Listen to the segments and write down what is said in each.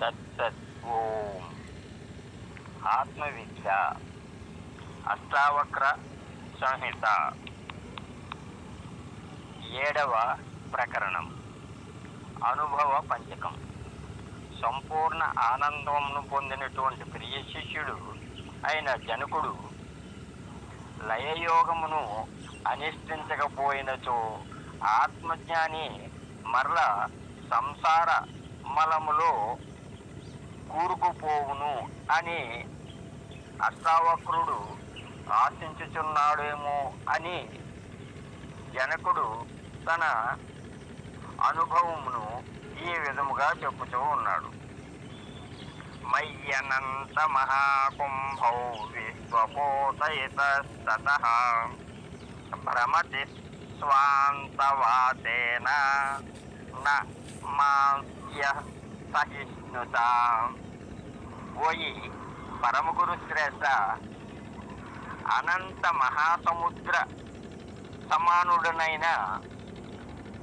తత్సత్. ఓం. ఆత్మవిద్య అష్టావక్ర సంహిత 7వ ప్రకరణం. అనుభవ పంచకం. సంపూర్ణ ఆనందమును పొందినటువంటి ప్రియ శిష్యుడు అయిన జనకుడు లయయోగమును అనుష్ఠించకపోయినచో ఆత్మజ్ఞాని మరల సంసార మలములో కూరుకుపోవును అని అష్టావక్రుడు ఆశించుచున్నాడేమో అని జనకుడు తన అనుభవమును ఈ విధముగా చెప్పుతూ ఉన్నాడు. మయ్యనంత మహాకుంభౌ విశ్వపోతయిత సతః భ్రమతి స్వాంతవాసేన మాస్య సహిష్ణుత. ఓయి పరమగురు శ్రేష్ఠ, అనంత మహాసముద్ర సమానుడునైన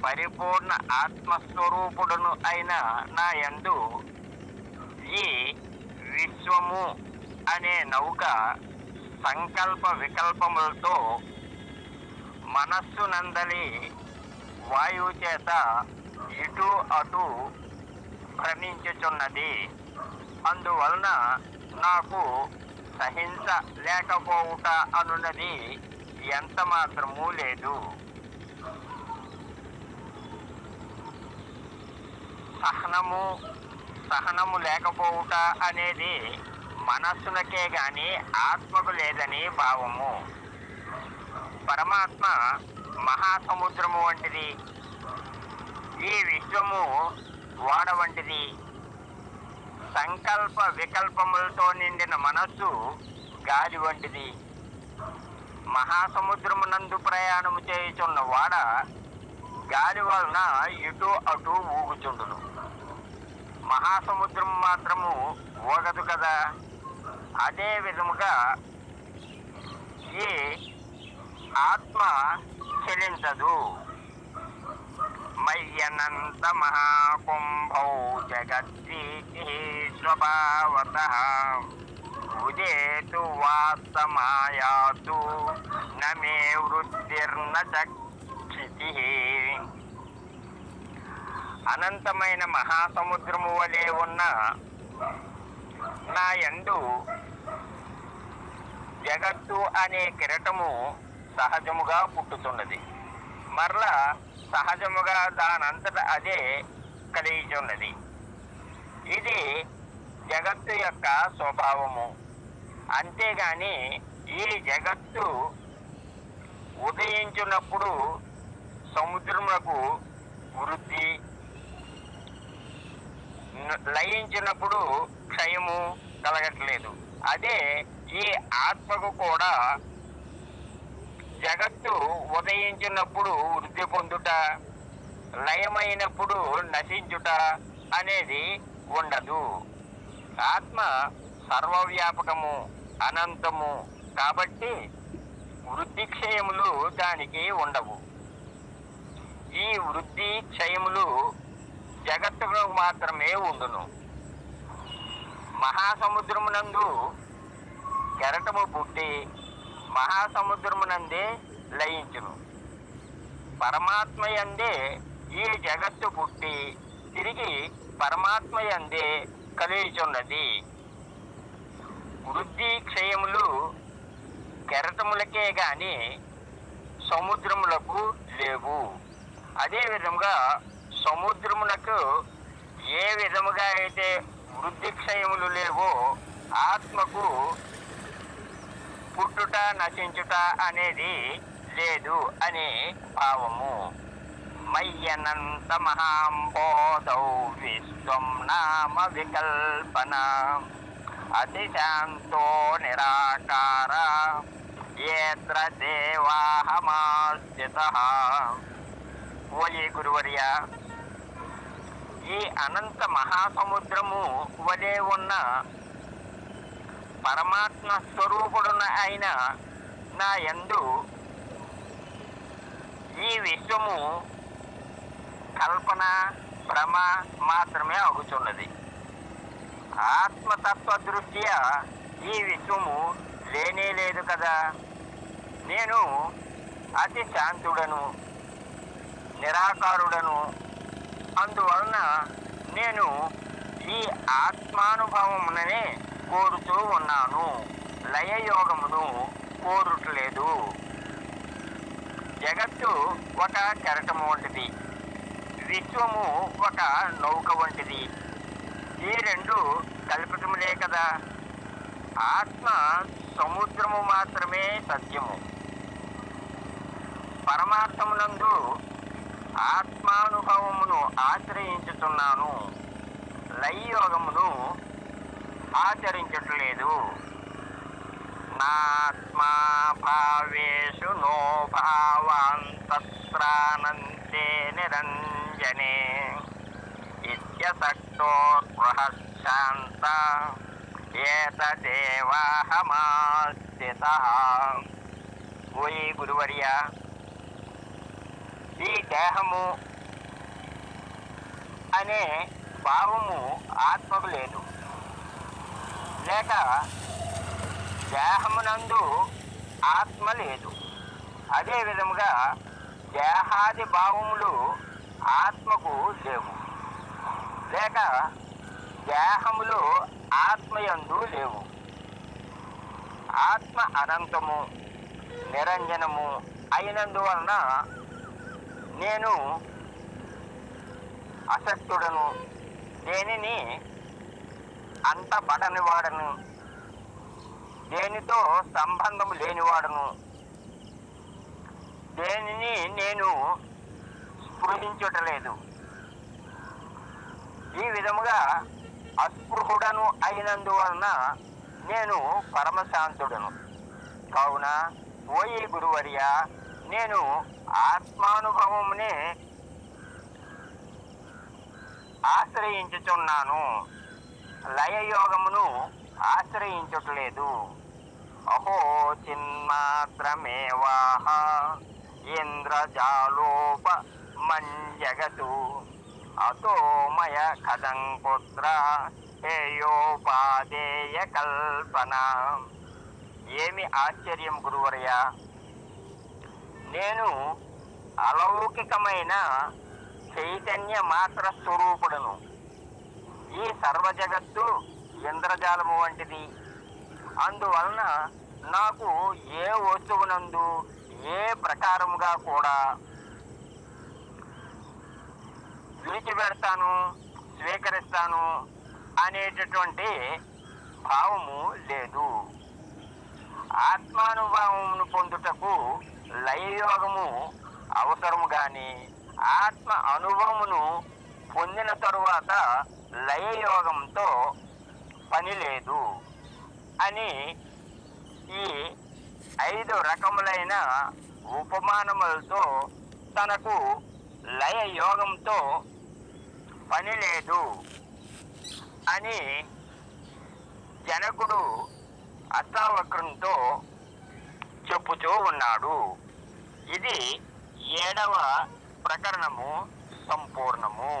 పరిపూర్ణ ఆత్మస్వరూపుడును అయిన నా యందు ఈ విశ్వము అనే నౌక సంకల్ప వికల్పములతో మనస్సు నందలి వాయువు చేత ఇటు అటు భ్రమించుచున్నది. అందువలన నాకు సహింస లేకపోవుట అనున్నది ఎంత మాత్రమూ లేదు. సహనము లేకపోవుట అనేది మనస్సులకే గాని ఆత్మకు లేదని భావము. పరమాత్మ మహాసముద్రము వంటిది, ఈ విశ్వము వాడ వంటిది. సంకల్ప వికల్పములతో నిండిన మనస్సు గాలి వంటిది. మహాసముద్రమునందు ప్రయాణము చేయుచున్న వాడ గాలి వలన ఇటు అటు ఊగుచుండును. మహాసముద్రము మాత్రము ఊగదు కదా. అదే విధముగా ఈ ఆత్మ చలించదు. మయ్యనంత మహాకుంభౌ జగద్గీతి స్వభావతః ఉదేతు వాస్తమాయాతు నమే వృద్ధిర్న చక్షితి. అనంతమైన మహాసముద్రము వలె ఉన్న నా యందు జగత్తు అనే కిరటము సహజముగా పుట్టుతున్నది. మరలా సహజముగా దానంతట అదే కలిగిచున్నది. ఇది జగత్తు యొక్క స్వభావము. అంతేగాని ఈ జగత్తు ఉదయించినప్పుడు సముద్రములకు వృద్ధి, లయించినప్పుడు క్షయము కలగట్లేదు. అదే ఈ ఆత్మకు కూడా జగత్తు ఉదయించినప్పుడు వృద్ధి పొందుట, లయమైనప్పుడు నశించుట అనేది ఉండదు. ఆత్మ సర్వవ్యాపకము, అనంతము కాబట్టి వృద్ధి క్షయములు దానికి ఉండవు. ఈ వృద్ధి క్షయములు జగత్తుకు మాత్రమే ఉండును. మహాసముద్రమునందు కెరటము పుట్టి మహాసముద్రమునందే లయించును. పరమాత్మ యందే ఈ జగత్తు పుట్టి తిరిగి పరమాత్మ యందే కలియుచున్నది. వృద్ధి క్షయములు కెరటములకే గాని సముద్రములకు లేవు. అదే విధముగా సముద్రమునకు ఏ విధముగా అయితే వృద్ధి క్షయములు లేవో ఆత్మకు పుట్టుట నశించుట అనేది లేదు అనే భావము. మయ్యనంత మహాంబోధౌ విశ్వం నామ వికల్పన అతిశాంతో నిరాకార ఏత్ర దేవాహమాస్థితః. ఓయే గురువర్య, ఈ అనంత మహాసముద్రము వలె ఉన్న పరమాత్మ స్వరూపుడున అయిన నా యందు ఈ విశ్వము కల్పన భ్రమ మాత్రమే అగుచున్నది. ఆత్మతత్వ దృష్ట్యా ఈ విశ్వము లేనే లేదు కదా. నేను అతి శాంతుడను, నిరాకారుడను. అందువలన నేను ఈ ఆత్మానుభవముననే కోరుతూ ఉన్నాను, లయయోగమును కోరుటలేదు. జగత్తు ఒక కెరటము వంటిది, విశ్వము ఒక నౌక వంటిది. ఈ రెండు కల్పితములే కదా. ఆత్మ సముద్రము మాత్రమే సత్యము. పరమార్థమునందు ఆత్మానుభవమును ఆశ్రయించుతున్నాను, లయయోగమును ఆచరించట్లేదు. నాత్మా భావేషు నో భావాంతత్రానంతే నిరంజనే ఇత్యసక్తో శాంత ఏతదేవాహమాస్థితః. ఓయి గురువర్య, ఈ దేహము అనే భావము ఆత్మకు లేదు, లేక దేహమునందు ఆత్మ లేదు. అదే విధముగా దేహాది భావములు ఆత్మకు లేవు, లేక దేహములు ఆత్మయందు లేవు. ఆత్మ అనంతము, నిరంజనము అయినందువలన నేను అసక్తుడను, దేనిని అంతపడనివాడను, దేనితో సంబంధం లేనివాడను, దేనిని నేను స్పృహించుటలేదు. ఈ విధముగా అస్పృహుడను అయినందువలన నేను పరమశాంతుడను. కావున ఓయి గురువర్య, నేను ఆత్మానుభవమునే ఆశ్రయించుచున్నాను, లయయోగమును ఆశ్రయించట్లేదు. అహో చిన్మాత్రమేవాహ ఇంద్రజాలోప మంజగతు అతో మయ కథం కుత్ర హేయోపాదేయ కల్పన. ఏమి ఆశ్చర్యం గురువర్య, నేను అలౌకికమైన చైతన్య మాత్ర స్వరూపుడను. ఈ సర్వ జగత్తు ఇంద్రజాలము వంటిది. అందువలన నాకు ఏ వస్తువునందు ఏ ప్రకారముగా కూడా విడిచిపెడతాను, స్వీకరిస్తాను అనేటటువంటి భావము లేదు. ఆత్మానుభవమును పొందుటకు లయయోగము అవసరము గాని ఆత్మ అనుభవమును పొందిన తరువాత లయయోగంతో పని లేదు అని ఈ 5 రకములైన ఉపమానములతో తనకు లయయోగంతో పని లేదు అని జనకుడు అష్టావక్రంతో చెప్పుతూ ఉన్నాడు. ఇది 7వ ప్రకరణము సంపూర్ణము.